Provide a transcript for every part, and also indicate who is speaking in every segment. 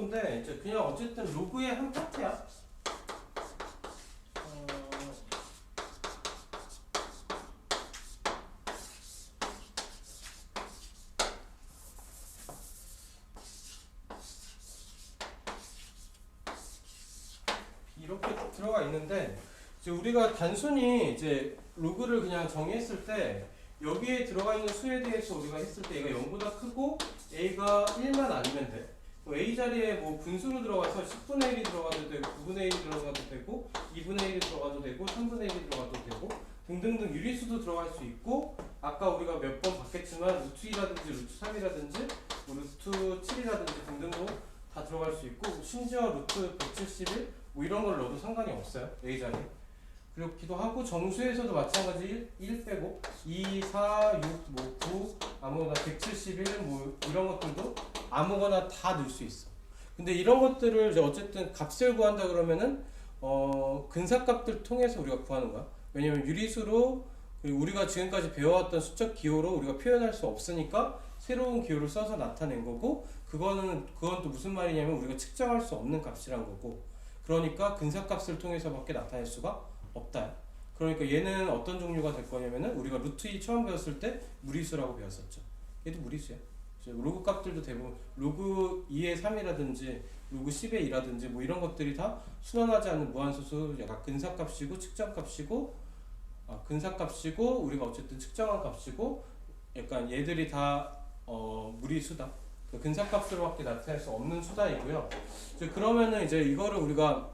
Speaker 1: 건데 이제 그냥 어쨌든 로그의 한 파트야. 이렇게 들어가 있는데 이제 우리가 단순히 이제 로그를 그냥 정의했을 때 여기에 들어가 있는 수에 대해서 우리가 했을 때 얘가 0보다 크고 a가 1만 아니면 돼. a 자리에 뭐 분수로 들어가서 10분의 1이 들어가도 되고 9분의 1이 들어가도 되고 2분의 1이 들어가도 되고 3분의 1이 들어가도 되고 등등등 유리수도 들어갈 수 있고 아까 우리가 몇 번 봤겠지만 루트 2라든지 루트 3이라든지 뭐 루트 7이라든지 등등도 다 들어갈 수 있고 심지어 루트 171 뭐 이런 걸 넣어도 상관이 없어요. a 자리에. 그렇기도 하고 정수에서도 마찬가지 1 빼고 2, 4, 6, 뭐 9, 아무거나 171 뭐 이런 것들도 아무거나 다 넣을 수 있어. 근데 이런 것들을 이제 어쨌든 값을 구한다 그러면은 근사값들 통해서 우리가 구하는 거야. 왜냐면 유리수로 그리고 우리가 지금까지 배워왔던 수적 기호로 우리가 표현할 수 없으니까 새로운 기호를 써서 나타낸 거고 그건 또 무슨 말이냐면 우리가 측정할 수 없는 값이란 거고 그러니까 근사값을 통해서밖에 나타낼 수가 없다. 그러니까 얘는 어떤 종류가 될 거냐면은 우리가 루트 2 처음 배웠을 때 무리수라고 배웠었죠. 얘도 무리수야. 로그 값들도 대부분 로그 2의 3이라든지 로그 10의 2라든지 뭐 이런 것들이 다 순환하지 않는 무한소수 약간 근사값이고 측정값이고 근사값이고 우리가 어쨌든 측정한 값이고 약간 얘들이 다 무리수다. 그 근사값으로밖에 나타낼 수 없는 수다이고요. 그러면은 이제 이거를 우리가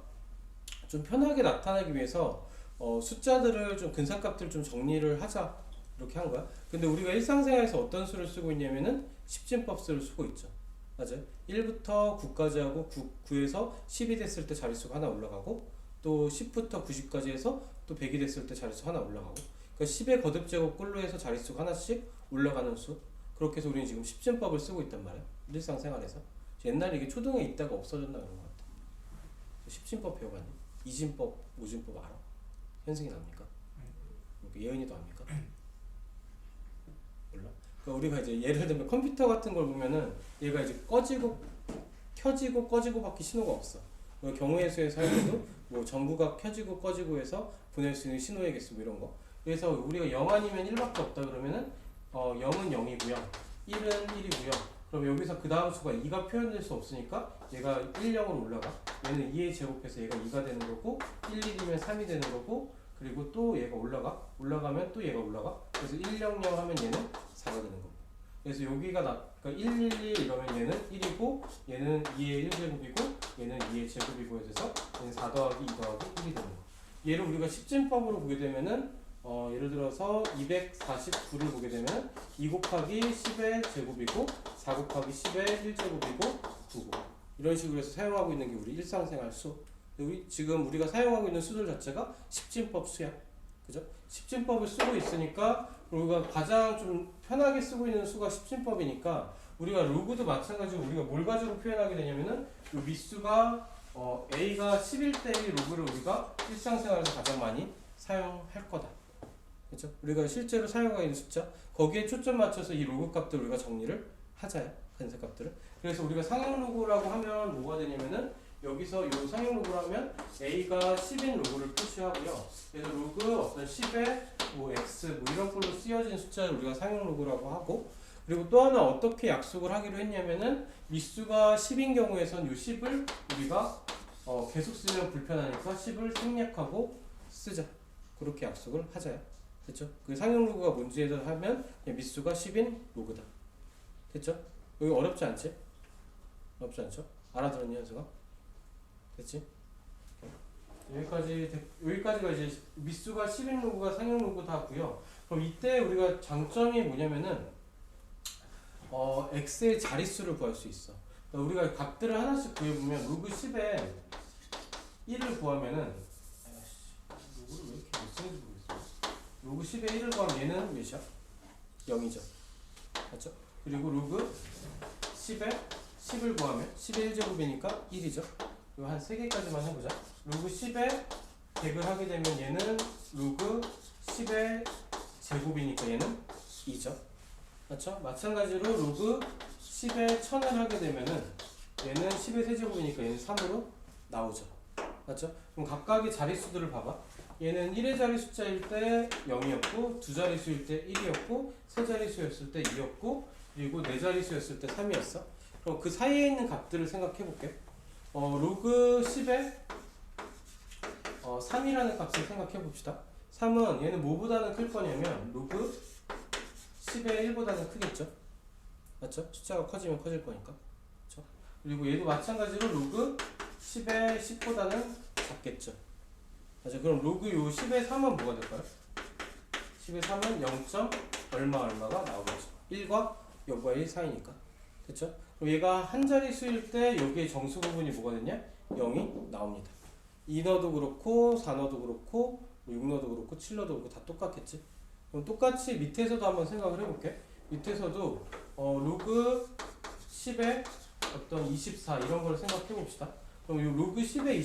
Speaker 1: 좀 편하게 나타내기 위해서 숫자들을 좀 근사값들을 좀 정리를 하자 이렇게 한 거야. 근데 우리가 일상생활에서 어떤 수를 쓰고 있냐면은 십진법수를 쓰고 있죠. 맞아요. 1부터 9까지 하고 9에서 10이 됐을 때 자릿수가 하나 올라가고 또 10부터 90까지 해서 또 100이 됐을 때 자릿수 하나 올라가고 그러니까 10의 거듭제곱 꼴로 해서 자릿수가 하나씩 올라가는 수. 그렇게 해서 우리는 지금 십진법을 쓰고 있단 말이야. 일상생활에서. 옛날에 이게 초등에 있다가 없어졌나 그런 것 같아. 십진법 배워봤니? 이진법, 오진법 알아? 현승이 납니까? 예은이도 압니까? 몰라? 그러니까 우리가 이제 예를 들면 컴퓨터 같은 걸 보면은 얘가 이제 켜지고 꺼지고밖에 신호가 없어. 경우의 수의 사용에도 뭐 전구가 켜지고 꺼지고 해서 보낼 수 있는 신호의 개수 뭐 이런 거. 그래서 우리가 0 아니면 1밖에 없다 그러면은 0은 0이고요. 1은 1이고요. 그럼 여기서 그 다음 수가 2가 표현될 수 없으니까 얘가 1, 0으로 올라가. 얘는 2에 제곱해서 얘가 2가 되는 거고 1, 1이면 3이 되는 거고 그리고 또 얘가 올라가면 또 얘가 올라가. 그래서 1, 0, 0 하면 얘는 4가 되는 거고. 그래서 여기가 그러니까 1, 1, 2 이러면 얘는 1이고 얘는 2의 1제곱이고 얘는 2의 제곱이고 해서 얘는 4 더하기 2 더하기 1이 되는 거. 얘를 우리가 십진법으로 보게 되면은 예를 들어서 249를 보게 되면 2 곱하기 10의 제곱이고 4 곱하기 10의 1제곱이고 9고 이런 식으로 해서 사용하고 있는 게 우리 일상생활 수. 지금 우리가 사용하고 있는 수들 자체가 십진법 수야. 그죠? 십진법을 쓰고 있으니까 우리가 가장 좀 편하게 쓰고 있는 수가 십진법이니까 우리가 로그도 마찬가지로 우리가 뭘 가지고 표현하게 되냐면은 이 밑수가 A가 11대의 로그를 우리가 일상생활에서 가장 많이 사용할 거다. 그렇죠? 우리가 실제로 사용하고 있는 숫자 거기에 초점 맞춰서 이 로그 값들을 우리가 정리를 하자요. 근사 값들을. 그래서 우리가 상용 로그라고 하면 뭐가 되냐면은 여기서 이 상용 로그를 하면 A가 10인 로그를 표시하고요. 그래서 로그 어떤 10의 뭐 X 뭐 이런 걸로 쓰여진 숫자를 우리가 상용 로그라고 하고 그리고 또 하나 어떻게 약속을 하기로 했냐면은 밑수가 10인 경우에선 이 10을 우리가 계속 쓰면 불편하니까 10을 생략하고 쓰자. 그렇게 약속을 하자요. 됐죠? 그 상용 로그가 뭔지 하면 밑수가 10인 로그다. 됐죠? 여기 어렵지 않지? 어렵지 않죠? 알아들었니 현수가? 됐지? 여기까지가 이제 밑수가 10인 로그가 상용 로그 다고요. 그럼 이때 우리가 장점이 뭐냐면은 x의 자릿수를 구할 수 있어. 그러니까 우리가 값들을 하나씩 구해보면 로그 10에 1을 구하면은 로그를 왜 이렇게 못 쓰는지 모르겠어. 로그 10에 1을 구하면 얘는 몇이야? 0이죠. 맞죠? 그리고 로그 10에 10을 구하면 10의 1제곱이니까 1이죠. 이거 한 3개까지만 해보자. 로그 10에 100을 하게 되면 얘는 로그 10의 제곱이니까 얘는 2죠. 맞죠? 마찬가지로 로그 10에 1000을 하게 되면은 얘는 10의 10의 세제곱이니까 얘는 3으로 나오죠. 맞죠? 그럼 각각의 자릿수들을 봐봐. 얘는 1의 자리 숫자일 때 0이었고, 두 자릿수일 때 1이었고, 세 자릿수였을 때 2였고, 그리고 네 자릿수였을 때 3이었어. 그럼 그 사이에 있는 값들을 생각해 볼게. 로그 10에 3이라는 값을 생각해 봅시다. 3은 얘는 뭐보다는 클 거냐면 로그 10의 1보다는 크겠죠? 맞죠? 숫자가 커지면 커질 거니까. 그렇죠? 그리고 얘도 마찬가지로 로그 10의 10보다는 작겠죠? 맞아. 그럼 로그 요 10의 3은 뭐가 될까요? 10의 3은 0. 얼마가 나오겠죠. 1과 0과 1 사이니까. 됐죠? 그럼 얘가 한 자릿수일 때 여기에 정수 부분이 뭐가 됐냐? 0이 나옵니다. 2너도 그렇고 4너도 그렇고 6너도 그렇고 7너도 그렇고 다 똑같겠지? 그럼 똑같이 밑에서도 한번 생각을 해볼게. 밑에서도 로그 10의 어떤 24 이런 걸 생각해 봅시다. 그럼 이 로그 10의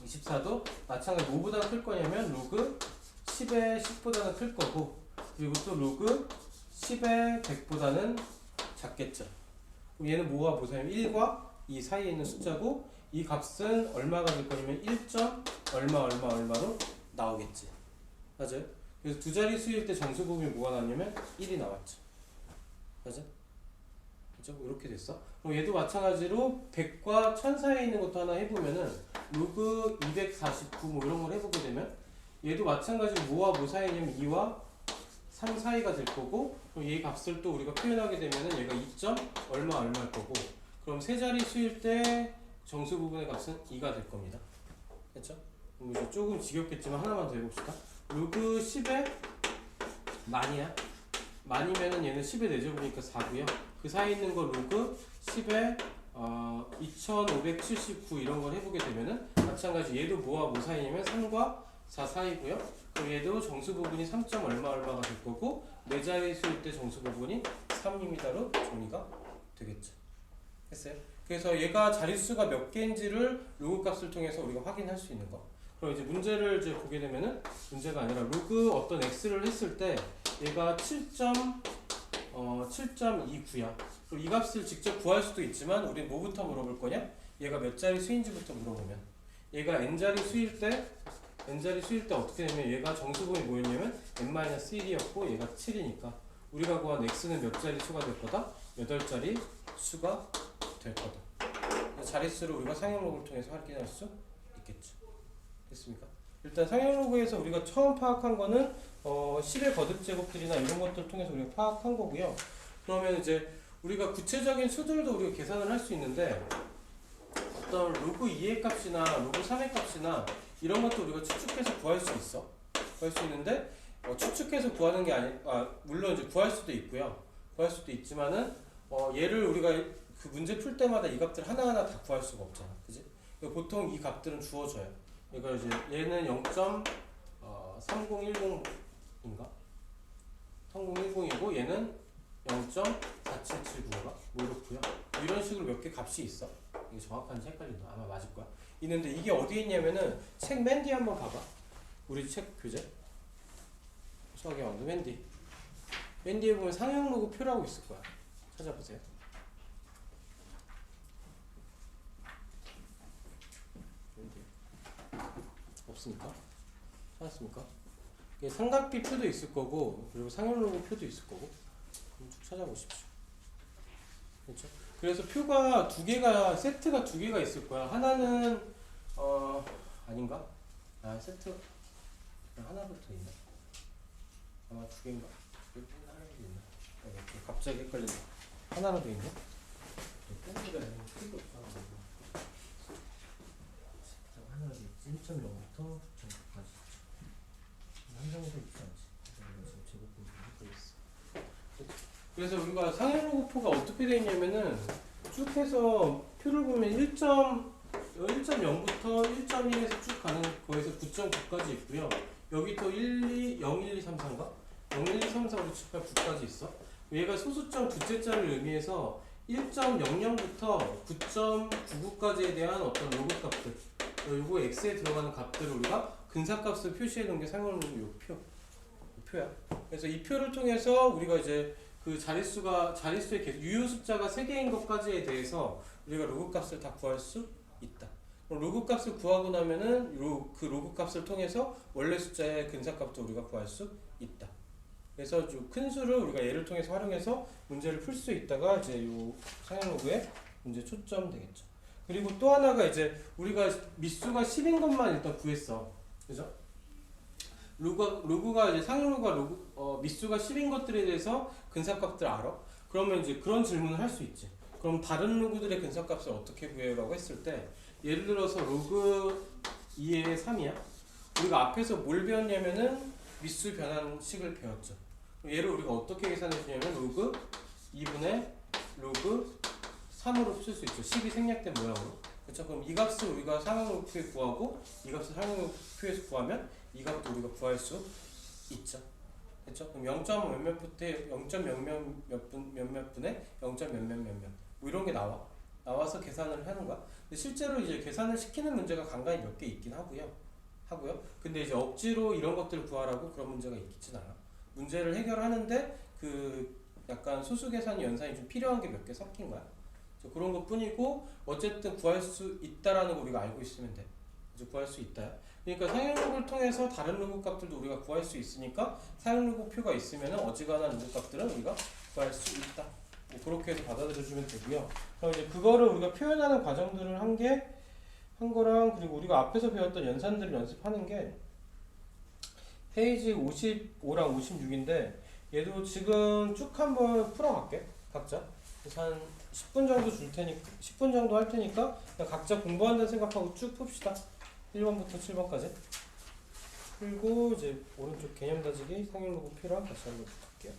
Speaker 1: 24도 마찬가지로 뭐보다 클 거냐면 로그 10의 10보다는 클 거고, 그리고 또 로그 10의 100보다는 작겠죠. 그럼 얘는 뭐가 보세요? 1과 2 사이에 있는 숫자고, 이 값은 얼마가 될 거냐면 1. 얼마로 나오겠지. 맞아요? 그래서 두 자릿수일 때 정수 부분이 뭐가 나왔냐면 1이 나왔죠. 맞아? 그죠? 이렇게 됐어. 그럼 얘도 마찬가지로 100과 1000 사이에 있는 것도 하나 해보면은 로그 249 뭐 이런 걸 해보게 되면 얘도 마찬가지로 뭐와 뭐 사이냐면 2와 3 사이가 될 거고, 그럼 얘 값을 또 우리가 표현하게 되면은 얘가 2. 얼마일 거고, 그럼 세 자릿수일 때 정수 부분의 값은 2가 될 겁니다. 됐죠? 그럼 이제 조금 지겹겠지만 하나만 더 해봅시다. 로그 10에 만이야. 만이면은 얘는 10의 4제곱이니까 4고요. 그 사이에 있는 거 로그 10에 2579 이런 걸 해보게 되면은 마찬가지 얘도 뭐와 뭐 사이냐면 3과 4 사이고요. 그럼 얘도 정수 부분이 3. 얼마가 될 거고, 네 자릿수일 때 정수 부분이 3입니다로 정리가 되겠죠. 했어요? 그래서 얘가 자릿수가 몇 개인지를 로그 값을 통해서 우리가 확인할 수 있는 거. 그럼 이제 문제를 이제 보게 되면은 문제가 아니라 로그 어떤 x를 했을 때 얘가 7.29야. 그럼 이 값을 직접 구할 수도 있지만 우리 뭐부터 물어볼 거냐? 얘가 몇 자리 수인지부터 물어보면, 얘가 n자리 수일 때 어떻게 되면 얘가 정수분이 뭐였냐면 n-1이었고 얘가 7이니까 우리가 구한 x는 몇 자리 수가 될 거다? 8자리 수가 될 거다. 자릿수를 우리가 상형로그를 통해서 확인할 수 있겠죠. 됐습니까? 일단 상형로그에서 우리가 처음 파악한 거는 10의 거듭제곱들이나 이런 것들을 통해서 우리가 파악한 거고요. 그러면 이제 우리가 구체적인 수들도 우리가 계산을 할 수 있는데, 어떤 로그 2의 값이나 로그 3의 값이나 이런 것도 우리가 추측해서 구할 수 있어. 구할 수 있는데 추측해서 구하는 게 물론 이제 구할 수도 있고요. 구할 수도 있지만은 얘를 우리가 그 문제 풀 때마다 이 값들 하나하나 다 구할 수가 없잖아. 그지? 보통 이 값들은 주어져요. 그러니까 이제 얘는 0.3010인가? 3010이고 얘는 0.4779인가? 뭐 이렇고요. 이런 식으로 몇 개 값이 있어. 이게 정확한지 헷갈린다. 아마 맞을 거야. 있는데 이게 어디에 있냐면은 책 맨 뒤에 한번 봐봐. 우리 책 교재. 수학의 왕도 맨 뒤. 맨 뒤에 보면 상형 로그 표라고 있을 거야. 찾아보세요. 없습니까? 찾았습니까? 이게 삼각비 표도 있을 거고, 그리고 상형 로그 표도 있을 거고, 쭉 찾아보십시오. 그렇죠? 그래서 표가 두 개가, 세트가 두 개가 있을 거야. 하나는 아닌가? 세트 하나부터 있나? 아마 두 개인가? 여기 하나도 있나? 갑자기 헷갈린다. 하나라도 있나? 밴드가 크기가 없다. 하나라도 있지. 1.0부터 전까지. 한 장에서 있지 않지. 제곱분이 있어. 그래서 우리가 상형로그표가 어떻게 되어 있냐면은 쭉 해서 표를 보면 1.0부터 1.1에서 쭉 가는 거에서 9.9까지 있고요. 여기 또 1, 2, 0, 1, 2, 3, 4인가? 0, 1, 2, 3, 4, 5, 6, 7, 8, 9까지 있어. 얘가 소수점 두째 자를 의미해서 1.00부터 9.99까지에 대한 어떤 로그 값들, 요거 x에 들어가는 값들을 우리가 근사값을 표시해 놓은 게 상형로그 요 표야. 그래서 이 표를 통해서 우리가 이제 그 그 자릿수의 유효 숫자가 3개인 것까지에 대해서 우리가 로그 값을 다 구할 수 있다. 그럼 로그 값을 구하고 나면은 그 로그 값을 통해서 원래 숫자의 근사값도 우리가 구할 수 있다. 그래서 좀 큰 수를 우리가 얘를 통해서 활용해서 문제를 풀 수 있다가 이제 요 상형 로그의 문제 초점 되겠죠. 그리고 또 하나가 이제 우리가 밑수가 10인 것만 일단 구했어. 그죠? 로그가 이제 상형 로그가 밑수가 10인 것들에 대해서 근사값들 알아? 그러면 이제 그런 질문을 할 수 있지. 그럼 다른 로그들의 근사값을 어떻게 구해요? 라고 했을 때 예를 들어서 로그 2의 3이야. 우리가 앞에서 뭘 배웠냐면은 밑수 변환식을 배웠죠. 얘를 우리가 어떻게 계산해 주냐면 로그 2분의 로그 3으로 쓸 수 있죠. 10이 생략된 모양으로. 그렇죠? 그럼 이 값을 우리가 상형표에 구하고 이 값을 상형표에서 구하면 이 값도 우리가 구할 수 있죠. 그렇죠? 그럼 0. 몇몇 분에 0. 몇몇 분에 0. 몇몇 뭐 이런 게 나와서 계산을 하는 거야. 근데 실제로 이제 계산을 시키는 문제가 간간히 몇 개 있긴 하고요. 근데 이제 억지로 이런 것들을 구하라고 그런 문제가 있진 않아. 문제를 해결하는데 그 약간 소수 계산 연산이 좀 필요한 게 몇 개 섞인 거야. 그런 것 뿐이고 어쨌든 구할 수 있다라는 거 우리가 알고 있으면 돼. 이제 구할 수 있다. 그러니까 상형 로그를 통해서 다른 로그 값들도 우리가 구할 수 있으니까 상형 로그 표가 있으면 어지간한 로그 값들은 우리가 구할 수 있다. 뭐 그렇게 해서 받아들여주면 되고요. 그럼 이제 그거를 우리가 표현하는 과정들을 한 거랑 그리고 우리가 앞에서 배웠던 연산들을 연습하는 게 페이지 55랑 56인데 얘도 지금 쭉 한번 풀어갈게. 각자. 그래서 한 10분 정도 줄 테니까 10분 정도 할 테니까 그냥 각자 공부한다는 생각하고 쭉 풉시다. 1번부터 7번까지. 그리고 이제 오른쪽 개념 다지기 상형 로그 표랑 다시 한번 볼게요.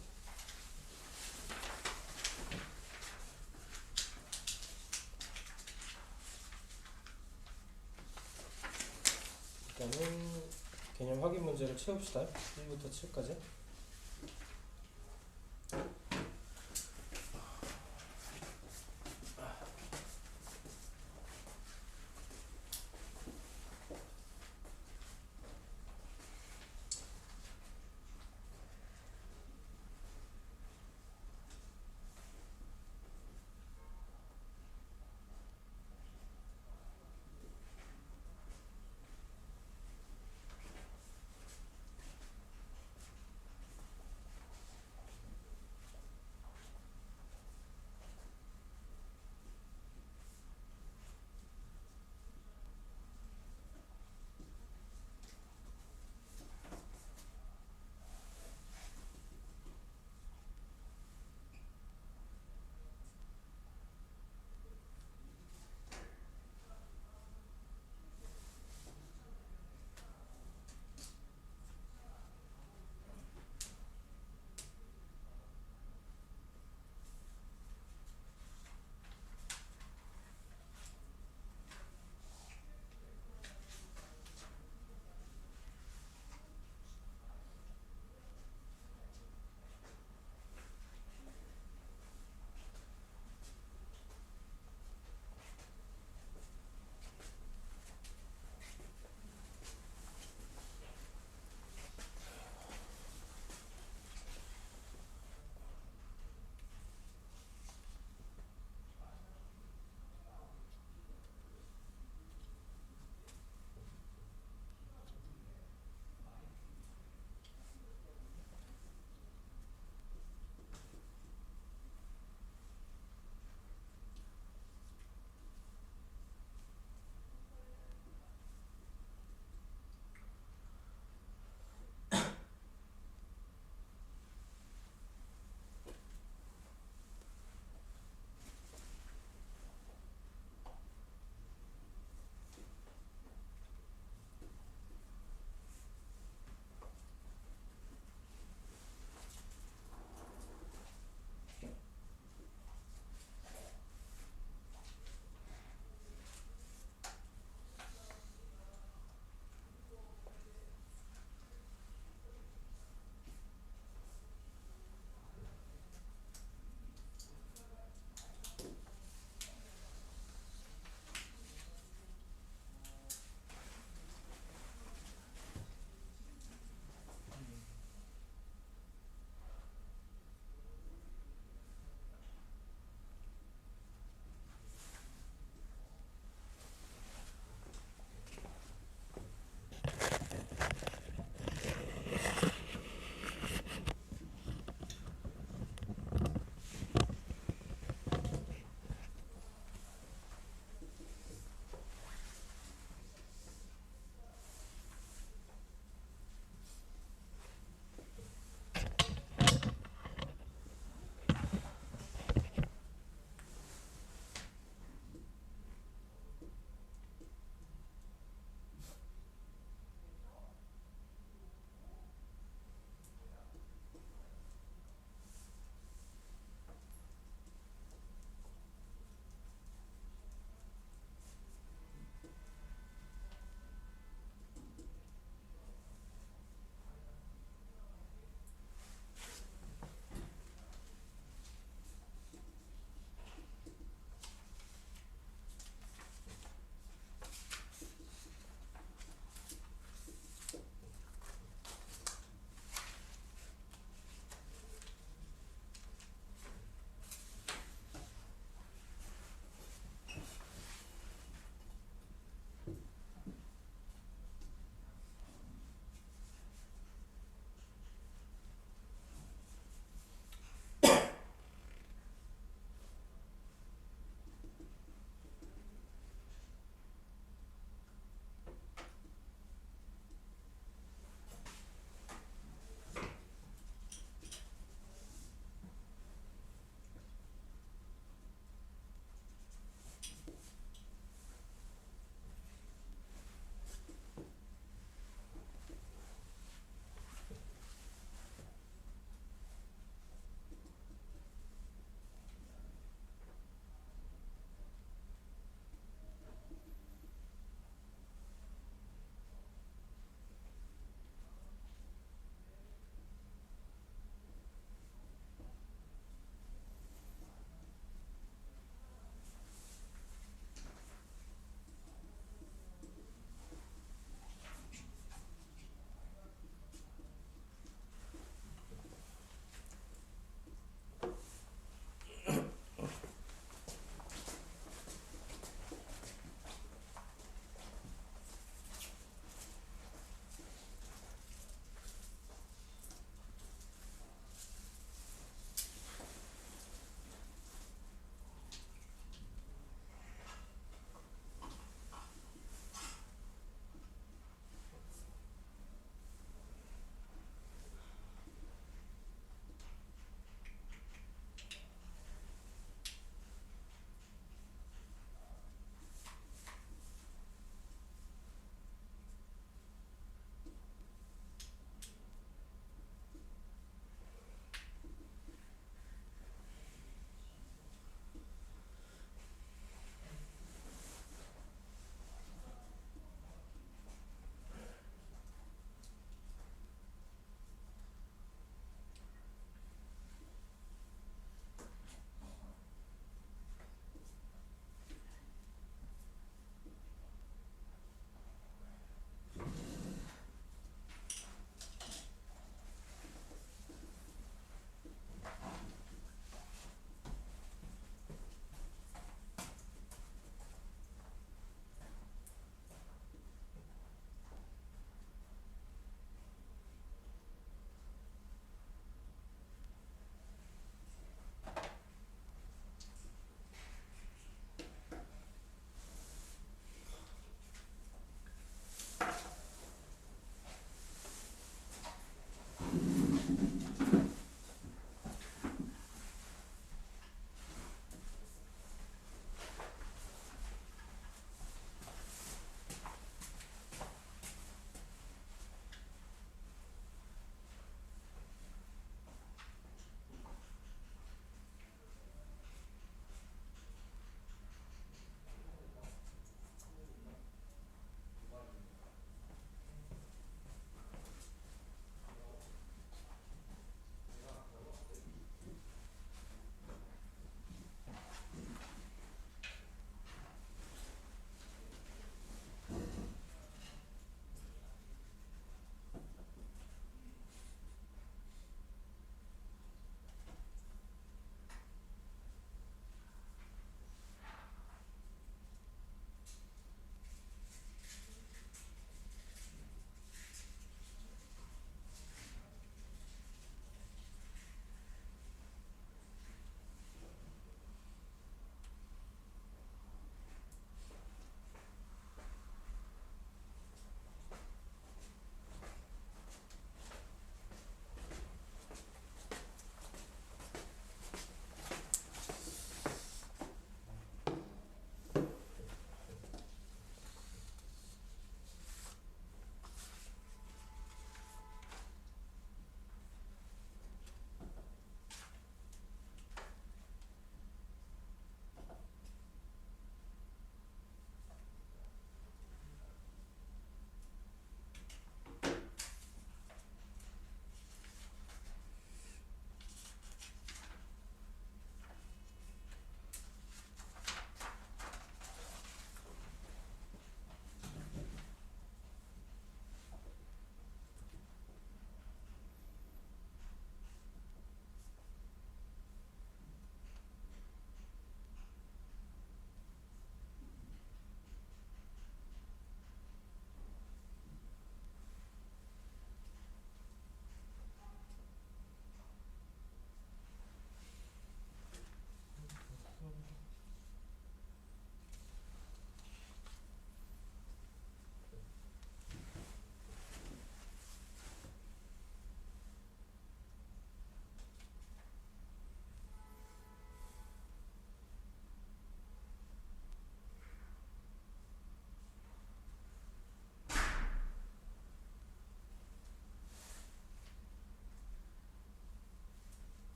Speaker 1: 일단은 개념 확인 문제를 채웁시다. 1부터 7까지.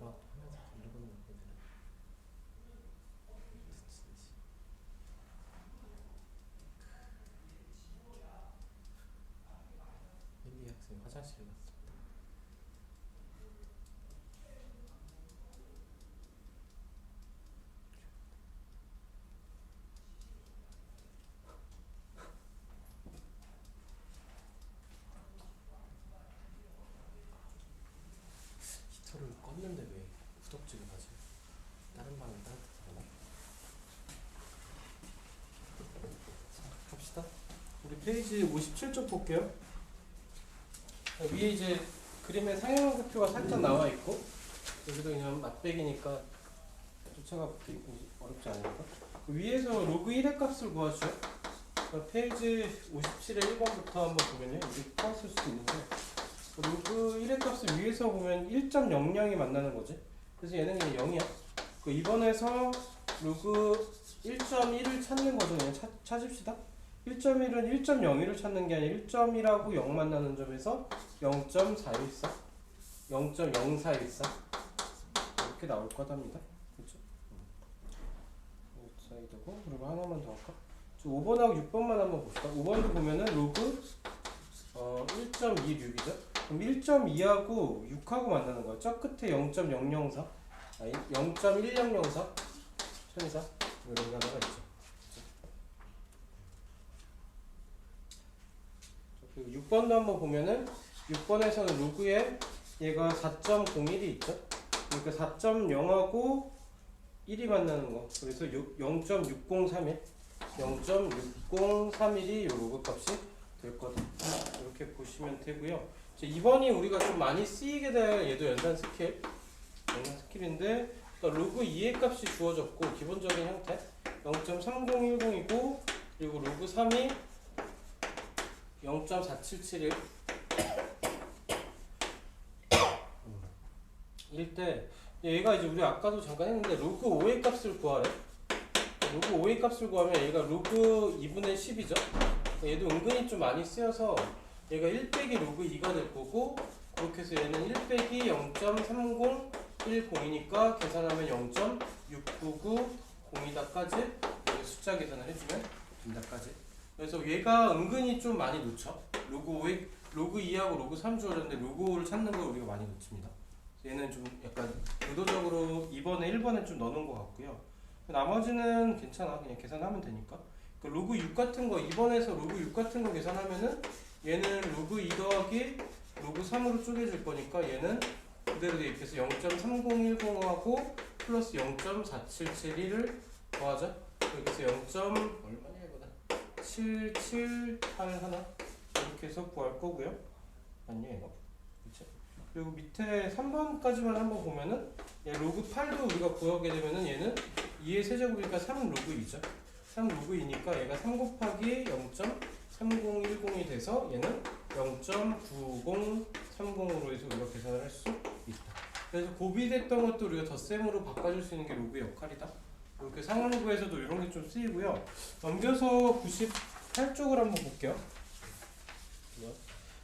Speaker 1: 하면서 돌리고는 얘들은 힐리 학생 화장실 갔습니다. 히터를 껐는데 왜 후덥지근하지? 다른 방은 따뜻하구나. 자, 갑시다. 우리 페이지 57쪽 볼게요. 위에 이제 그림의 상향표가 살짝 나와 있고 여기도 그냥 맛배기니까 쫓아가기 어렵지 않으니까 위에서 로그 1의 값을 구하죠. 그러니까 페이지 57의 1번부터 한번 보면요. 이게 풀었을 수도 있는데 로그 1의 값을 위에서 보면 1.00이 만나는 거지. 그래서 얘는 그냥 0이야. 그 2번에서 로그 1.1을 찾는 거죠. 그냥 찾읍시다. 1.1은 1.01을 찾는 게 아니라 1.1하고 0 만나는 점에서 0.414, 0.0414 이렇게 나올 거답니다. 그렇죠? 사이드고 그리고 하나만 더 할까? 5번하고 6번만 한번 봅시다. 5번도 보면은 로그 1.26이죠. 그럼 1.2하고 6하고 만나는 거야. 저 끝에 0.004, 아니 0.1004, 1004 이런 게 하나가 있죠. 그리고 6번도 한번 보면은 6번에서는 로그에 얘가 4.01이 있죠. 그러니까 4.0하고 1이 만나는 거. 그래서 0.603일, 0.6031이 로그 값이 될 거다. 이렇게 보시면 되고요. 2번이 우리가 좀 많이 쓰이게 될 얘도 연산 스킬인데 그러니까 로그 2의 값이 주어졌고 기본적인 형태 0.3010이고 그리고 로그 3이 0.4771 일 때 얘가 이제 우리 아까도 잠깐 했는데 로그 5의 값을 구하래. 로그 5의 값을 구하면 얘가 로그 2분의 10이죠. 얘도 은근히 좀 많이 쓰여서 얘가 1 빼기 로그 2가 될 거고 그렇게 해서 얘는 1 빼기 0.3010이니까 계산하면 0.6990이다까지 숫자 계산을 해주면 된다까지. 그래서 얘가 은근히 좀 많이 놓쳐. 로그 2하고 로그 3 주어졌는데 로그 5를 찾는 걸 우리가 많이 놓칩니다. 얘는 좀 약간 의도적으로 2번에 1번에 좀 넣어놓은 것 같고요. 나머지는 괜찮아. 그냥 계산하면 되니까. 그 로그 6 같은 거 2번에서 로그 6 같은 거 계산하면은 얘는 로그 2 더하기 로그 3으로 쪼개질 거니까 얘는 그대로 대입해서 0.3010하고 플러스 0.4771을 더하자. 여기서 0.얼마냐 이거다. 778 하나 이렇게 해서 구할 거고요. 맞냐 이거? 그치? 그리고 밑에 3번까지만 한번 보면은 얘 로그 8도 우리가 구하게 되면은 얘는 2의 세제곱이니까 3 로그 2죠. 3 로그 2니까 얘가 3 곱하기 0.3010이 돼서 얘는 0.9030으로 해서 우리가 계산을 할 수 있다. 그래서 고비됐던 것도 우리가 덧셈으로 바꿔줄 수 있는 게 로그의 역할이다. 이렇게 상로그에서도 이런 게 좀 쓰이고요. 넘겨서 98쪽을 한번 볼게요.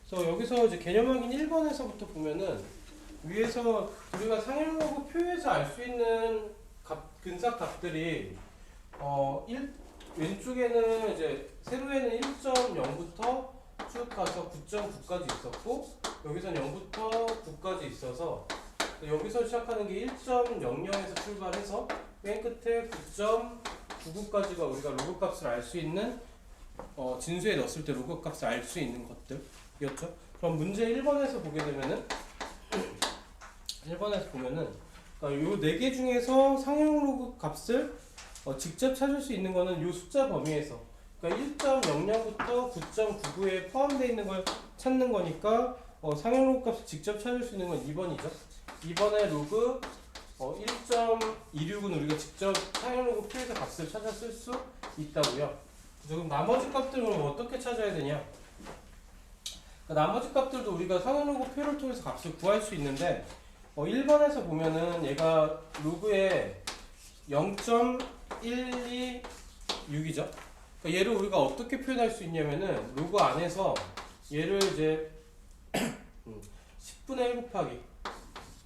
Speaker 1: 그래서 여기서 이제 개념 확인 1번에서부터 보면은 위에서 우리가 상향로그 표에서 알 수 있는 근사 값들이 왼쪽에는 이제 세로에는 1.0부터 쭉 가서 9.9까지 있었고 여기서는 0부터 9까지 있어서 여기서 시작하는 게 1.00에서 출발해서 맨 끝에 9.99까지가 우리가 로그 값을 알 수 있는 진수에 넣었을 때 로그 값을 알 수 있는 것들이었죠. 그럼 문제 1번에서 보게 되면은 1번에서 보면은 그러니까 요 4개 중에서 상형 로그 값을 직접 찾을 수 있는 거는 요 숫자 범위에서 그러니까 1.00부터 9.99에 포함되어 있는 걸 찾는 거니까 상형 로그 값을 직접 찾을 수 있는 건 2번이죠. 2번의 로그 1.26은 우리가 직접 상형 로그 표에서 값을 찾아 쓸 수 있다고요. 그럼 나머지 값들은 어떻게 찾아야 되냐? 그러니까 나머지 값들도 우리가 상형 로그 표를 통해서 값을 구할 수 있는데 1번에서 보면은 얘가 로그에 0.126이죠. 그러니까 얘를 우리가 어떻게 표현할 수 있냐면은 로그 안에서 얘를 이제 10분의 1 곱하기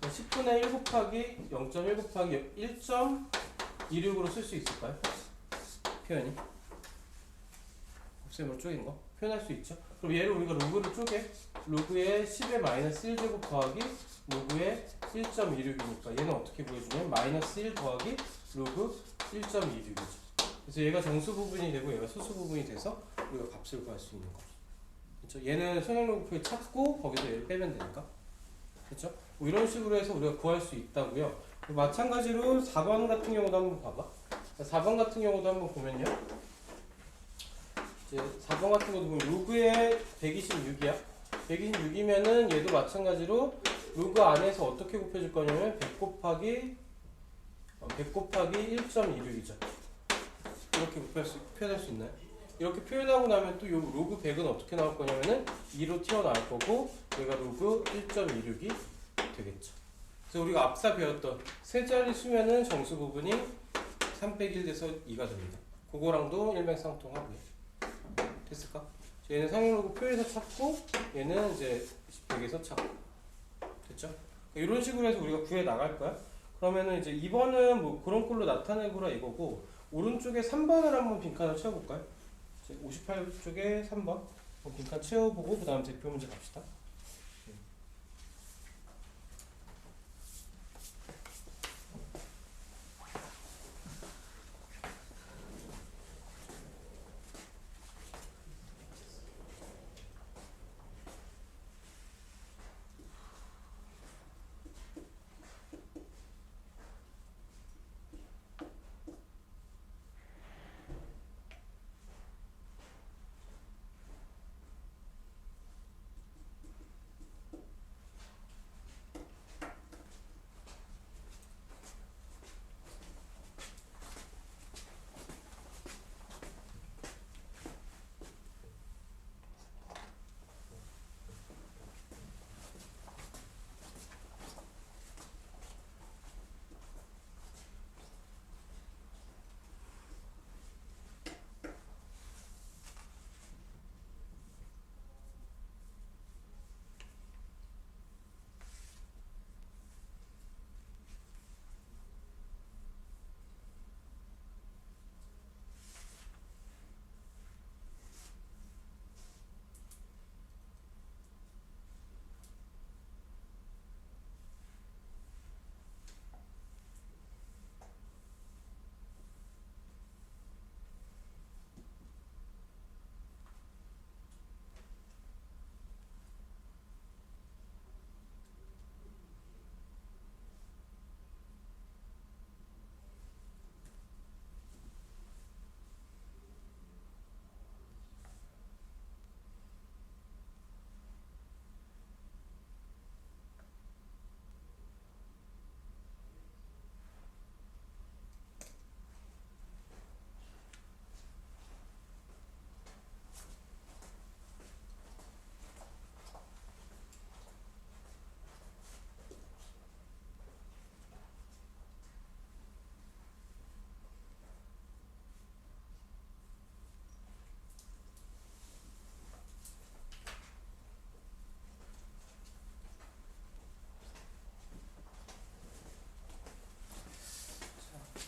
Speaker 1: 10분의 1 곱하기 0.1 곱하기 1.26으로 쓸 수 있을까요? 표현이 곱셈으로 쪼갠 거 표현할 수 있죠. 그럼 얘를 우리가 로그를 쪼개 로그의 10의 마이너스 1제곱 더하기 로그의 1.26이니까 얘는 어떻게 보여주냐면 마이너스 1 더하기 로그 1.26이죠. 그래서 얘가 정수 부분이 되고 얘가 소수 부분이 돼서 우리가 값을 구할 수 있는 거죠. 그렇죠? 얘는 선행로그표 찾고 거기서 얘를 빼면 되니까. 그렇죠? 뭐 이런 식으로 해서 우리가 구할 수 있다고요. 마찬가지로 4번 같은 경우도 한번 봐봐. 4번 같은 경우도 한번 보면요. 이제 4번 같은 것도 보면 로그에 126이야. 126이면은 얘도 마찬가지로 로그 안에서 어떻게 곱해줄 거냐면 100 곱하기 1.26이죠. 이렇게 표현할 수 있나요? 이렇게 표현하고 나면 또 요 로그 100은 어떻게 나올 거냐면은 2로 튀어나올 거고 얘가 로그 1.26이 되겠죠. 그래서 우리가 앞서 배웠던 세 자리 수면은 정수 부분이 3 빼기 1 돼서 2가 됩니다. 그거랑도 일맥상통하고요. 됐을까? 얘는 상용로그 표에서 찾고 얘는 이제 100에서 찾고 됐죠? 이런 식으로 해서 우리가 구해 나갈 거야. 그러면은 이제 2번은 뭐 그런 꼴로 나타내고라 이거고 오른쪽에 3번을 한번 빈칸을 채워볼까요? 58쪽에 3번 빈칸 채워보고 그 다음 대표 문제 갑시다.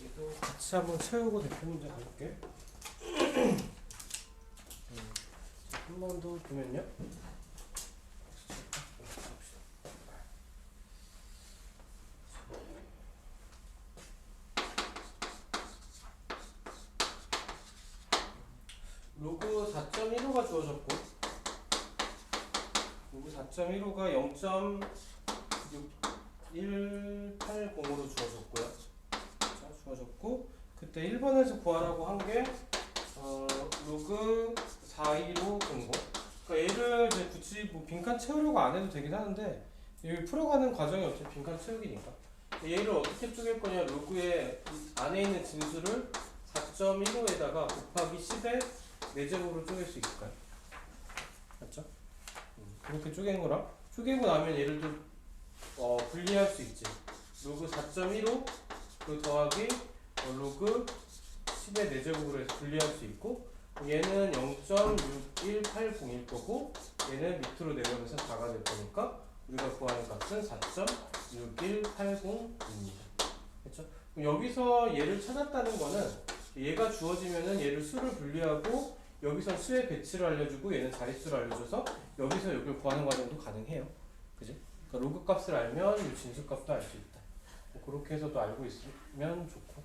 Speaker 1: 얘도 같이 한번 채우고 대표 문제 가볼게. 한 번 더 보면요. 로그 4.15가 주어졌고 로그 4.15가 0.180으로 주어졌고요. 자, 주어졌고 그때 1번에서 구하라고 한 게 로그 41500. 그러니까 얘를 이제 굳이 뭐 빈칸 채우려고 안 해도 되긴 하는데 여기 풀어가는 과정이 어차피 빈칸 채우기니까 얘를 어떻게 쪼갤 거냐 로그의 안에 있는 진수를 4.15에다가 곱하기 10의 4제곱으로 쪼갤 수 있을까요? 맞죠? 그렇게 쪼갠 거랑 쪼개고 나면 얘를 또 분리할 수 있지. 로그 4.15 그 더하기 로그 10의 4제곱으로 해서 분리할 수 있고 얘는 0.61801 거고 얘는 밑으로 내려오면서 4가 될 거니까 우리가 구하는 값은 4.15 6180입니다. 그렇죠? 여기서 얘를 찾았다는 거는 얘가 주어지면은 얘를 수를 분리하고 여기서 수의 배치를 알려주고 얘는 자릿수를 알려줘서 여기서 여기를 구하는 과정도 가능해요. 그지? 그러니까 로그 값을 알면 이 진수값도 알 수 있다. 뭐 그렇게 해서도 알고 있으면 좋고.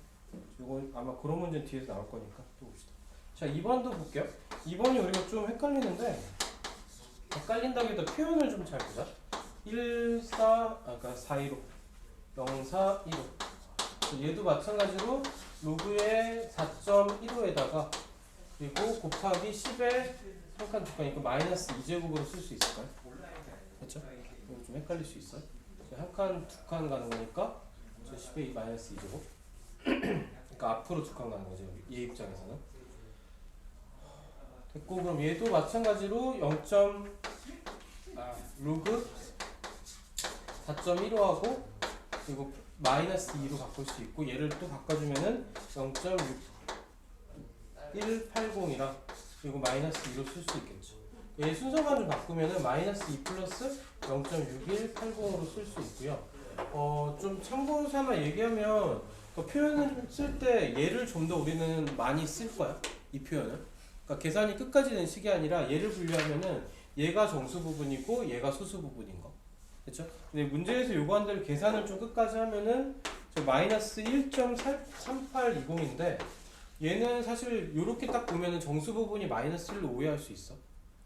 Speaker 1: 이거 아마 그런 문제는 뒤에서 나올 거니까 또 봅시다. 자, 2번도 볼게요. 2번이 우리가 좀 헷갈리는데 헷갈린다고 해도 표현을 좀 잘 보자. 그러니까 415 0, 4, 15 얘도 마찬가지로 로그의 4.15에다가 그리고 곱하기 10에 한 칸 두 칸이니까 마이너스 2제곱으로 쓸 수 있을까요? 그렇죠? 이거 좀 헷갈릴 수 있어요. 한 칸, 두 칸 가는 거니까 10에 마이너스 2제곱 그러니까 앞으로 두 칸 가는 거죠. 얘 입장에서는 됐고 그럼 얘도 마찬가지로 0. 로그 4.15하고 그리고 마이너스 2로 바꿀 수 있고 얘를 또 바꿔주면은 0.6180이랑 그리고 마이너스 2로 쓸 수 있겠죠. 얘 순서만 좀 바꾸면은 마이너스 2 플러스 0.6180으로 쓸 수 있고요. 좀 참고 삼아 얘기하면 그 표현을 쓸 때 얘를 좀 더 우리는 많이 쓸 거야. 이 표현을. 그러니까 계산이 끝까지 된 식이 아니라 얘를 분류하면은 얘가 정수 부분이고 얘가 소수 부분인 거. 그렇죠? 근데 문제에서 요구한 대로 계산을 좀 끝까지 하면은 저 마이너스 1.3820인데 얘는 사실 요렇게 딱 보면은 정수 부분이 마이너스 1로 오해할 수 있어.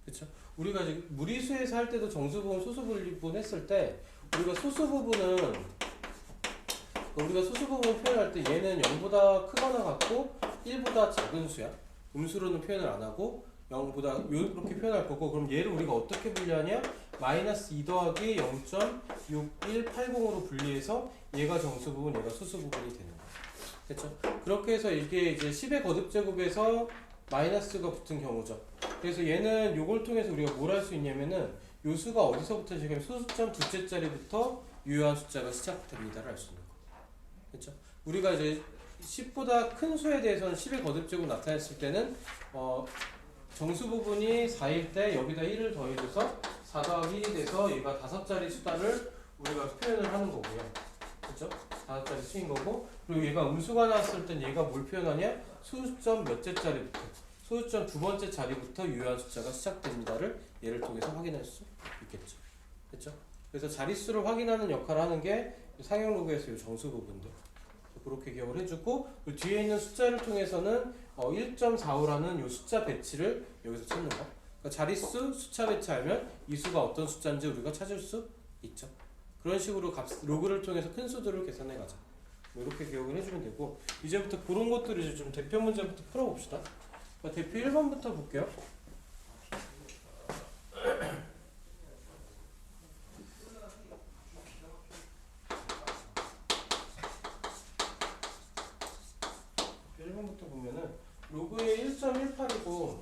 Speaker 1: 그렇죠? 우리가 이제 무리수에서 할 때도 정수 부분, 소수 부분 했을 때 우리가 소수 부분 표현할 때 얘는 0보다 크거나 같고 1보다 작은 수야. 음수로는 표현을 안 하고 0보다 이렇게 표현할 거고 그럼 얘를 우리가 어떻게 분리하냐? 마이너스 2 더하기 0.6180으로 분리해서 얘가 정수 부분, 얘가 소수 부분이 되는 거야. 됐죠? 그렇게 해서 이게 이제 10의 거듭제곱에서 마이너스가 붙은 경우죠. 그래서 얘는 요걸 통해서 우리가 뭘 할 수 있냐면은 요 수가 어디서부터 지금 소수점 두째 자리부터 유효한 숫자가 시작됩니다를 알 수 있는 거. 그렇죠? 우리가 이제 10보다 큰 수에 대해서는 10의 거듭제곱 나타냈을 때는 정수 부분이 4일 때 여기다 1을 더해줘서 4 더하기 1이 돼서 얘가 5자리 숫자를 우리가 표현을 하는 거고요. 그렇죠? 5자리 수인 거고 그리고 얘가 음수가 나왔을 땐 얘가 뭘 표현하냐? 소수점 몇째 자리부터 소수점 두 번째 자리부터 유효한 숫자가 시작됩니다를 얘를 통해서 확인할 수 있겠죠. 그렇죠? 그래서 자릿수를 확인하는 역할을 하는 게 상형 로그에서 이 정수 부분들 그렇게 기억을 해주고 그 뒤에 있는 숫자를 통해서는 1.45라는 이 숫자 배치를 여기서 찾는 거. 그러니까 자릿수 숫자 배치 알면 이 수가 어떤 숫자인지 우리가 찾을 수 있죠. 그런 식으로 로그를 통해서 큰 수들을 계산해 가자. 뭐 이렇게 기억을 해주면 되고 이제부터 그런 것들을 이제 좀 대표 문제부터 풀어봅시다. 그러니까 대표 1번부터 볼게요. 로그의 1.18이고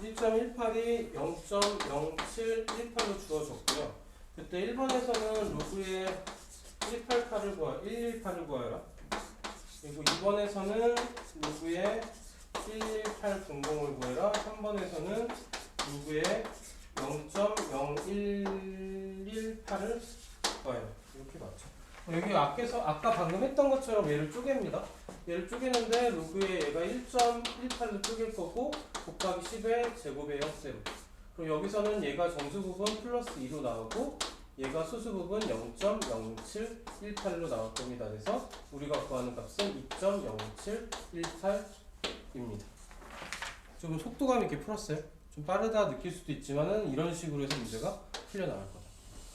Speaker 1: 1.18이 0.0718로 주어졌고요. 그때 1번에서는 로그의 118을 구하여라. 그리고 2번에서는 로그의 11800을 구해라. 3번에서는 로그의 0.0118을 구하여라. 이렇게 맞죠. 여기 아까 방금 했던 것처럼 얘를 쪼갭니다. 얘를 쪼개는데 로그에 얘가 1.18로 쪼갤 거고 곱하기 10의 제곱의 역세로. 그럼 여기서는 얘가 정수 부분 플러스 2로 나오고 얘가 소수 부분 0.0718로 나올 겁니다. 그래서 우리가 구하는 값은 2.0718입니다. 좀 속도감 있게 풀었어요. 좀 빠르다 느낄 수도 있지만은 이런 식으로 해서 문제가 풀려 나갈 거다.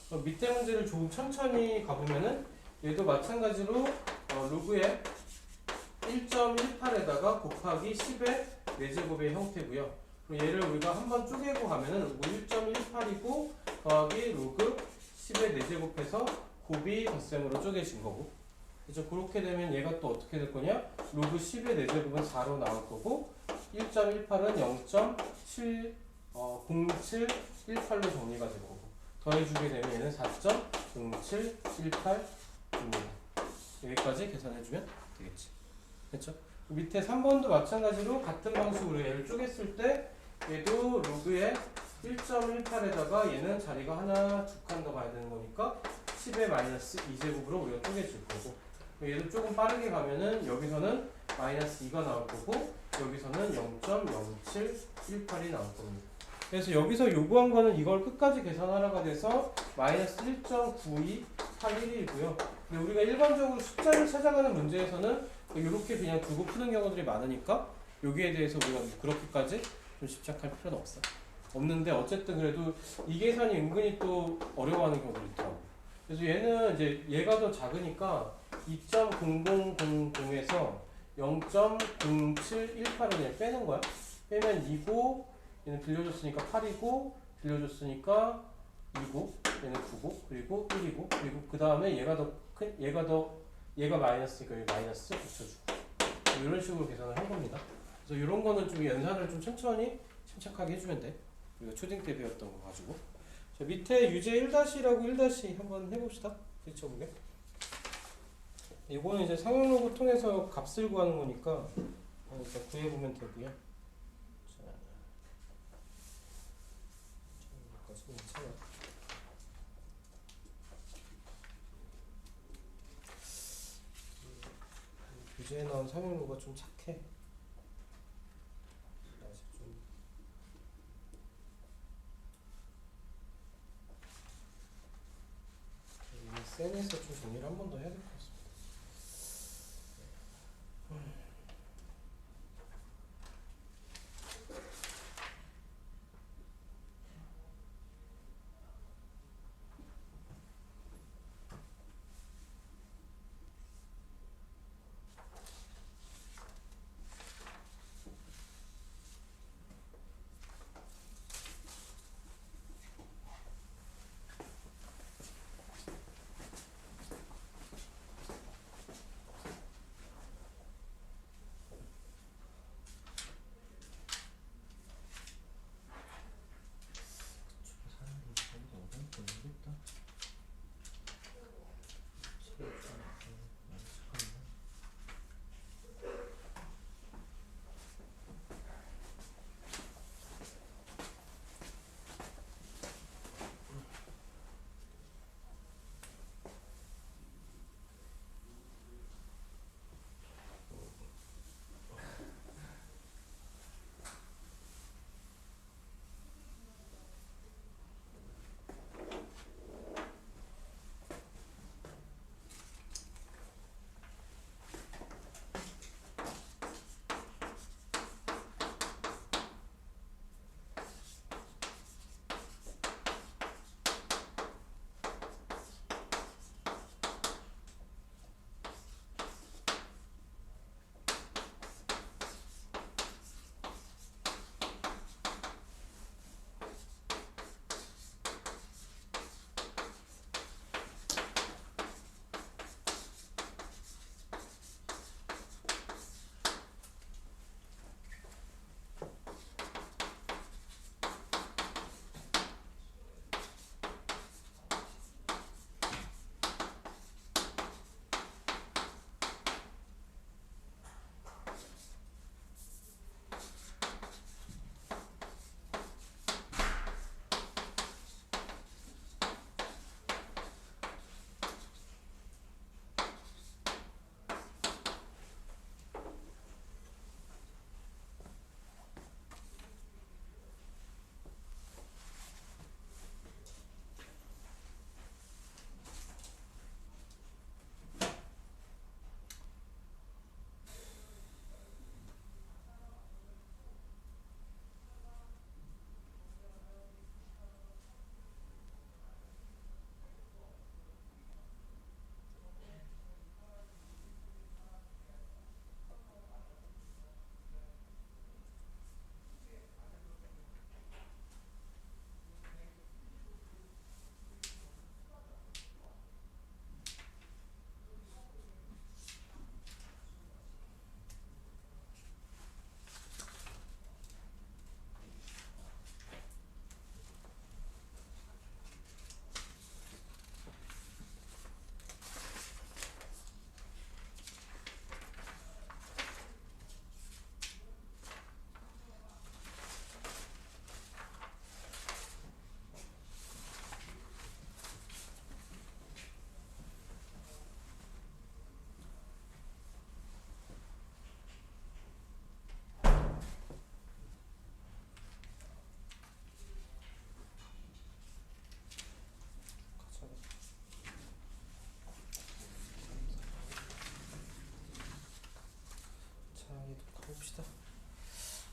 Speaker 1: 그럼 밑에 문제를 조금 천천히 가보면은 얘도 마찬가지로 로그에 1.18에다가 곱하기 10의 4제곱의 형태고요. 그럼 얘를 우리가 한번 쪼개고 가면은 1.18이고 더하기 로그 10의 4제곱해서 곱이 덧셈으로 쪼개진 거고. 그렇죠? 그렇게 되면 얘가 또 어떻게 될 거냐? 로그 10의 4제곱은 4로 나올 거고 1.18은 0.0718로 정리가 될 거고 더해주게 되면 얘는 4.0718입니다. 여기까지 계산해주면 되겠지. 그렇죠? 밑에 3번도 마찬가지로 같은 방식으로 얘를 쪼갰을 때 얘도 로그에 1.18에다가 얘는 자리가 하나 두 칸 더 가야 되는 거니까 10의 마이너스 2제곱으로 우리가 쪼개줄 거고, 얘도 조금 빠르게 가면은 여기서는 마이너스 2가 나올 거고, 여기서는 0.0718이 나올 겁니다. 그래서 여기서 요구한 거는 이걸 끝까지 계산하라가 돼서 마이너스 1.9281이고요. 근데 우리가 일반적으로 숫자를 찾아가는 문제에서는 이렇게 그냥 두고 푸는 경우들이 많으니까 여기에 대해서 우리가 그렇게까지 좀 집착할 필요는 없는데, 어쨌든 그래도 이 계산이 은근히 또 어려워하는 경우도 있더라고요. 그래서 얘는 이제 얘가 더 작으니까 2.0000에서 0.0718을 그냥 빼는 거야. 빼면 2고, 얘는 빌려줬으니까 8이고, 빌려줬으니까 2고, 얘는 9고, 그리고 1이고, 그리고 그 다음에 얘가 마이너스니까 여기 마이너스 붙여주고, 이런 식으로 계산을 한 겁니다. 그래서 이런 거는 좀 연산을 좀 천천히 침착하게 해주면 돼. 우리가 초딩 때 배웠던 거 가지고. 자, 밑에 유제 1-라고 1- 한번 해봅시다. 그쳐보게. 이거는 이제 상용로그 통해서 값을 구하는 거니까 일단 구해보면 되고요. 자, 여기까지 괜찮아. 유제에 나온 상용로가 좀 착해. 아직 좀 센에서 좀 정리를 한 번 더 해야 될 것 같습니다.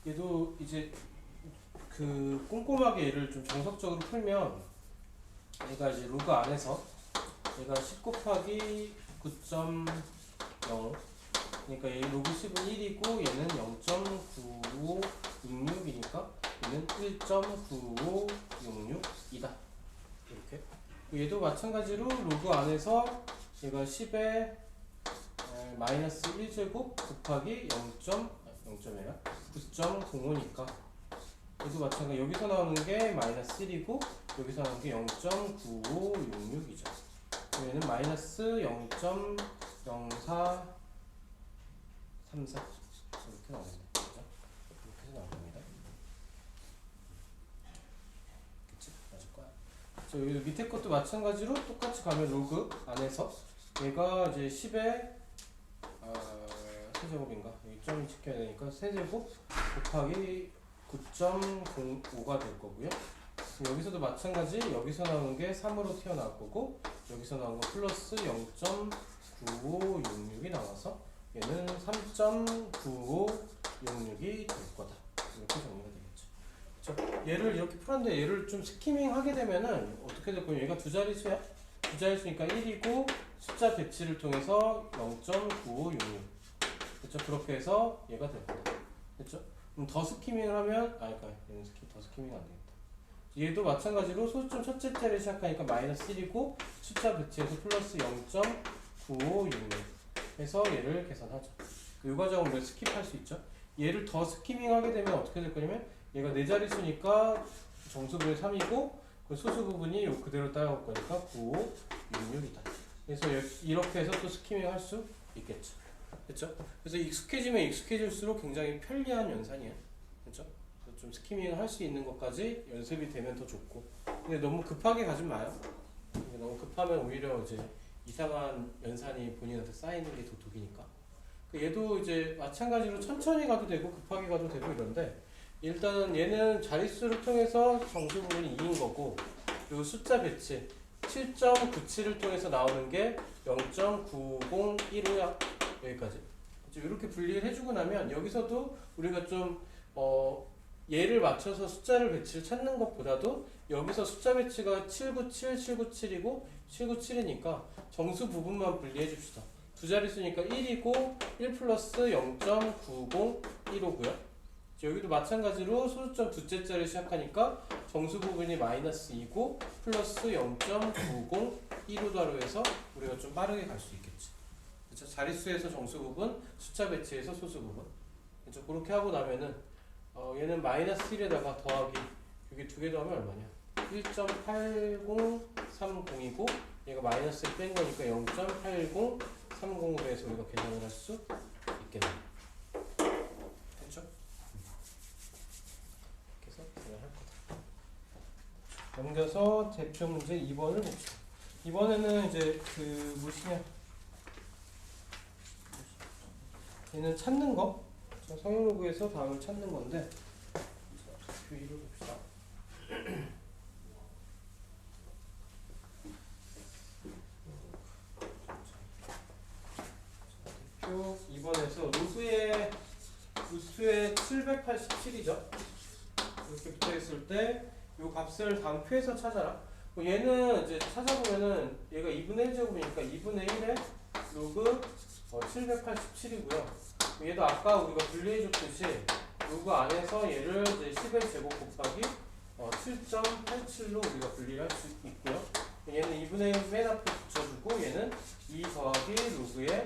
Speaker 1: 얘도 이제 그 꼼꼼하게 얘를 좀 정석적으로 풀면 얘가 이제 로그 안에서 얘가 10 곱하기 9.0 그러니까 얘 로그 10은 1이고 얘는 0.9566이니까 얘는 1.9566이다. 이렇게. 얘도 마찬가지로 로그 안에서 얘가 10에 마이너스 1제곱 곱하기 9.05니까 얘도 마찬가지 여기서 나오는 게 마이너스 1이고 여기서 나오는 게 0.9566이죠. 얘는 마이너스 0.0434 이렇게 나옵니다. 그죠? 이렇게 해서 나옵니다. 그치? 맞을 거야. 여기 밑에 것도 마찬가지로 똑같이 가면 로그 안에서 얘가 이제 10에 세제곱인가? 여기 점이 지켜야 되니까 세제곱 곱하기 9.05가 될 거고요. 여기서도 마찬가지 여기서 나오는 게 3으로 튀어나올 거고 여기서 나온 거 플러스 0.9566이 나와서 얘는 3.9566이 될 거다. 이렇게 정리가 되겠죠. 그렇죠? 얘를 이렇게 풀었는데 얘를 좀 스키밍 하게 되면은 어떻게 될 거냐? 얘가 두 자릿수야. 두 자릿수니까 1이고 숫자 배치를 통해서 0.9566. 그렇죠? 그렇게 해서 얘가 될 거다. 됐죠? 그럼 더 스키밍을 하면 그러니까 얘는 더 스키밍 안 되겠다. 얘도 마찬가지로 소수점 첫째 자리를 시작하니까 마이너스 1이고 숫자 배치해서 플러스 0.9566 해서 얘를 계산하죠. 이 과정은 왜 스킵할 수 있죠? 얘를 더 스키밍 하게 되면 어떻게 될 거냐면 얘가 네 자릿수니까 정수 부분이 3이고 그 소수 부분이 요 그대로 따라올 거니까 9566이다. 그래서 이렇게 해서 또 스키밍 할 수 있겠죠. 그렇죠? 그래서 익숙해지면 익숙해질수록 굉장히 편리한 연산이에요. 그렇죠? 좀 스키밍을 할 수 있는 것까지 연습이 되면 더 좋고 근데 너무 급하게 가지 마요. 너무 급하면 오히려 이제 이상한 연산이 본인한테 쌓이는 게 더 독이니까 얘도 이제 마찬가지로 천천히 가도 되고 급하게 가도 되고 이런데 일단은 얘는 자릿수를 통해서 정수 부분이 2인 거고 그리고 숫자 배치 7.97을 통해서 나오는 게 0.9015야. 여기까지 이렇게 분리를 해주고 나면 여기서도 우리가 좀 얘를 맞춰서 숫자를 배치를 찾는 것보다도 여기서 숫자 배치가 797, 797이고 797이니까 정수 부분만 분리해 줍시다. 두 자릿수니까 1이고 1 플러스 0.9015고요. 여기도 마찬가지로 소수점 두째 자리 시작하니까 정수 부분이 마이너스 2고 플러스 0.9015다로 해서 우리가 좀 빠르게 갈 수 있겠지. 그렇죠? 자릿수에서 정수 부분, 숫자 배치에서 소수 부분. 그렇죠? 그렇게 하고 나면은 얘는 마이너스 1에다가 더하기 여기 두 개 더하면 얼마냐? 1.8030이고 얘가 마이너스 뺀 거니까 0.8030으로 해서 우리가 계산을 할 수 있겠네요. 됐죠? 그래서 계산을 할 거다. 넘겨서 대표 문제 2번을 봅시다. 이번에는 이제 그 무엇이냐? 얘는 찾는 거. 성형로그에서 답을 찾는 건데 표 2를 봅시다. 표 2번에서 로그의 루트의 787이죠. 이렇게 붙어있을 때 이 값을 다음 표에서 찾아라. 얘는 이제 찾아보면은 얘가 2분의 1제곱이니까 2분의 1에 로그 787이고요. 얘도 아까 우리가 분리해줬듯이 로그 안에서 얘를 이제 10의 제곱 곱하기 7.87로 우리가 분리를 할 수 있고요. 얘는 2분의 1 맨 앞에 붙여주고 얘는 2 더하기 로그의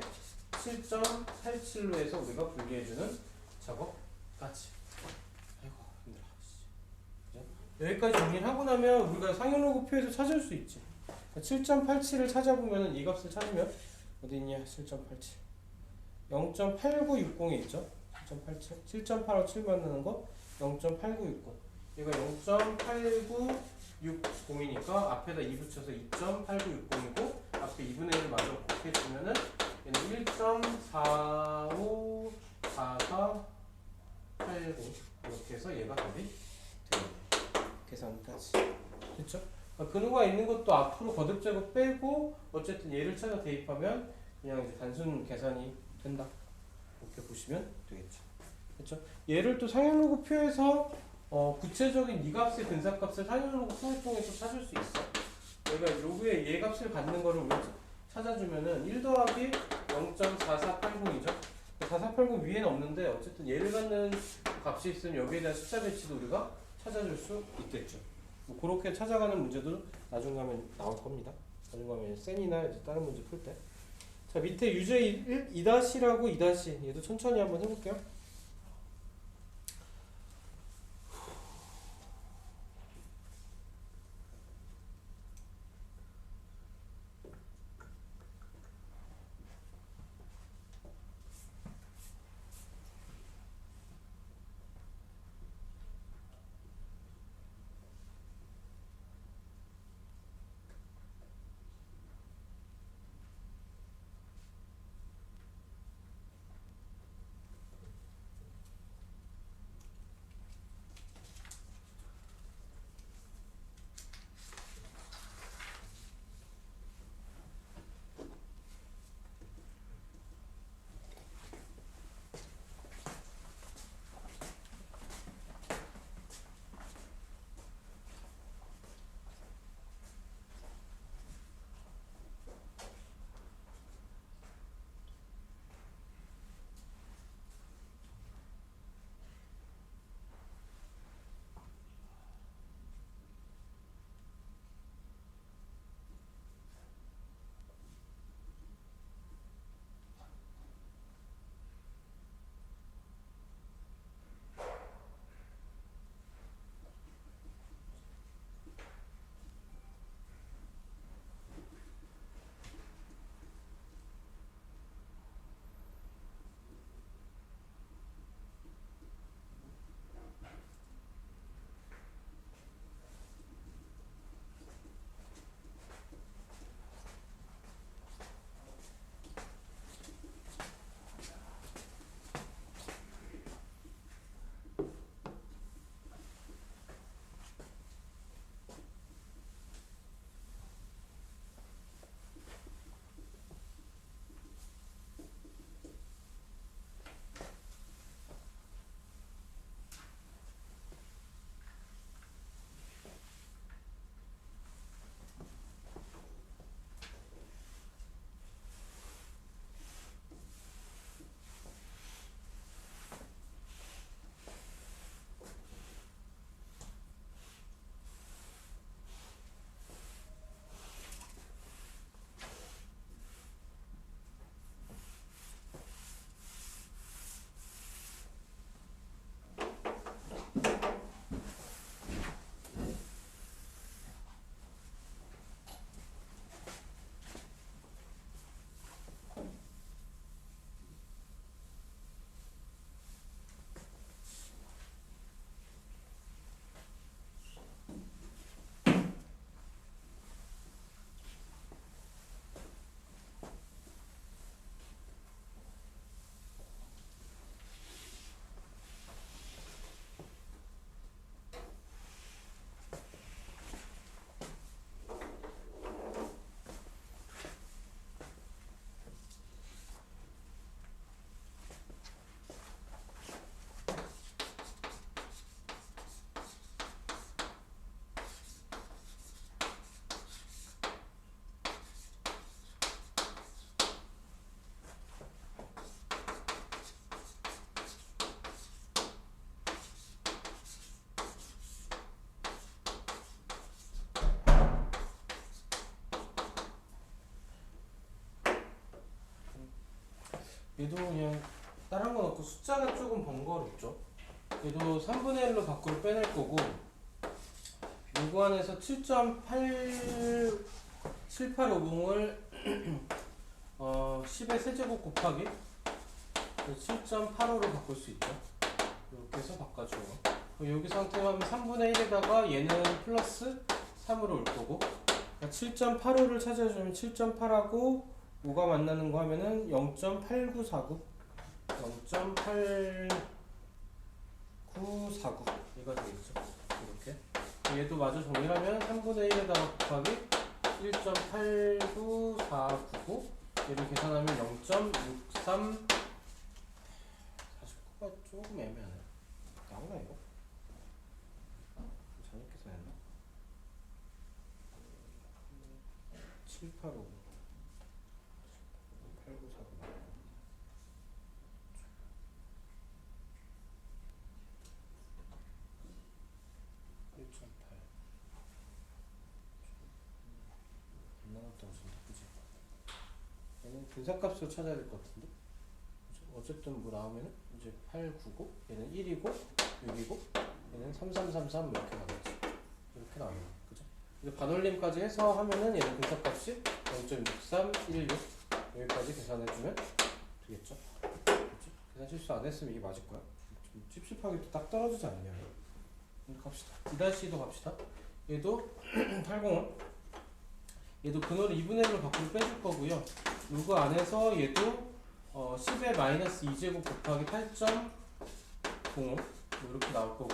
Speaker 1: 7.87로 해서 우리가 분리해주는 작업까지. 아이고 힘들어. 여기까지 정리를 하고 나면 우리가 상용로그 표에서 찾을 수 있지. 7.87을 찾아보면 이 값을 찾으면 어디 있냐? 7.87 0.8960이 있죠? 7.87 7.857 만드는 거 0.8960 얘가 0.8960이니까 앞에다 2 붙여서 2.8960이고 앞에 2분의 1을 마저 곱해주면은 얘는 1.454480 이렇게 해서 얘가 답이 됩니다. 계산까지 됐죠? 근호가 있는 것도 앞으로 거듭 제곱 빼고 어쨌든 얘를 찾아 대입하면 그냥 이제 단순 계산이 된다. 이렇게 보시면 되겠죠. 그렇죠? 얘를 또 상향로그표에서 구체적인 이 값의 근사값을 상향로그표를 통해서 찾을 수 있어. 여기가 로그의 얘 값을 갖는 거를 우리 찾아주면은 1 더하기 0.4480이죠. 4480 위에는 없는데 어쨌든 얘를 갖는 값이 있으면 여기에 대한 숫자 배치도 우리가 찾아줄 수 있겠죠. 뭐 그렇게 찾아가는 문제도 나중 가면 나올 겁니다. 나중 가면 센이나 이제 다른 문제 풀 때. 자, 밑에 유제 2-라고 2- 얘도 천천히 한번 해볼게요. 얘도 그냥 다른 건 없고 숫자가 조금 번거롭죠. 얘도 3분의 1로 밖으로 빼낼 거고 요거 안에서 7.7850을 10의 세제곱 곱하기 7.85로 바꿀 수 있죠. 이렇게 해서 바꿔줘요. 여기 상태로 하면 3분의 1에다가 얘는 플러스 3으로 올 거고 7.85를 찾아주면 7.8하고 5가 만나는 거 하면은 0.8949 0.8949 얘가 되겠죠. 이렇게 얘도 마저 정리하면 3분의 1에다가 곱하기 1.89499 얘를 계산하면 0.63 49가 좀 조금 애매하네. 나오나 이거? 잘못 계산했나? 7, 8, 5 8, 9, 4, 9 1.8 안 나왔다고 지금 그지? 얘는 분산값으로 찾아야 될 것 같은데? 어쨌든 뭐 나오면은 이제 899 얘는 1이고 6이고 얘는 3333 이렇게 나오겠지. 이렇게 나오는 거 그죠? 그래서 반올림까지 해서 하면은 얘는 분산값이 0.6316 여기까지 계산해주면 되겠죠? 그렇죠? 계산 실수 안 했으면 이게 맞을 거야. 좀 찝찝하게 또 딱 떨어지지 않냐? 이렇게 갑시다. 2-2도 갑시다. 얘도 80은 얘도 근호를 2분의 1로 밖으로 빼줄 거고요. 루그 안에서 얘도 10의 마이너스 2제곱 곱하기 8.05 뭐 이렇게 나올 거고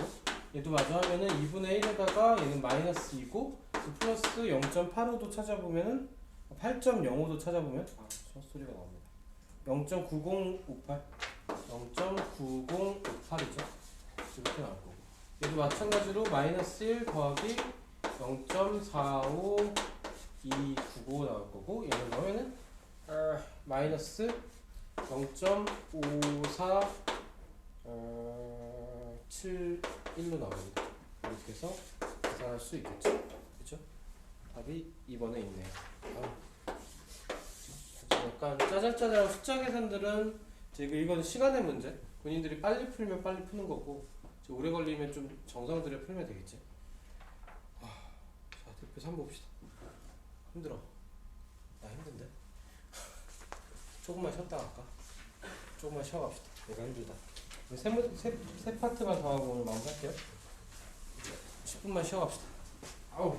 Speaker 1: 얘도 마저 하면은 2분의 1에다가 얘는 마이너스 2고 플러스 0.85도 찾아보면은 8.05도 찾아보면 헛소리가 나옵니다. 0.9058 0.9058이죠. 이렇게 나올 거고 얘도 마찬가지로 마이너스 1 더하기 0.45295 나올 거고 얘는 넣으면은 마이너스 0.5471로 나옵니다. 이렇게 해서 계산할 수 있겠죠. 그죠? 답이 2번에 있네요. 약간 짜잘짜잘한 숫자 계산들은 이거는 시간의 문제. 본인들이 빨리 풀면 빨리 푸는 거고 오래 걸리면 좀 정성 들여 풀면 되겠지. 자, 대표 3 봅시다. 힘들어. 나 힘든데? 조금만 쉬었다 갈까? 조금만 쉬어갑시다. 내가 힘들다. 세 파트만 더 하고 오늘 마무리할게요. 10분만 쉬어갑시다. 아우.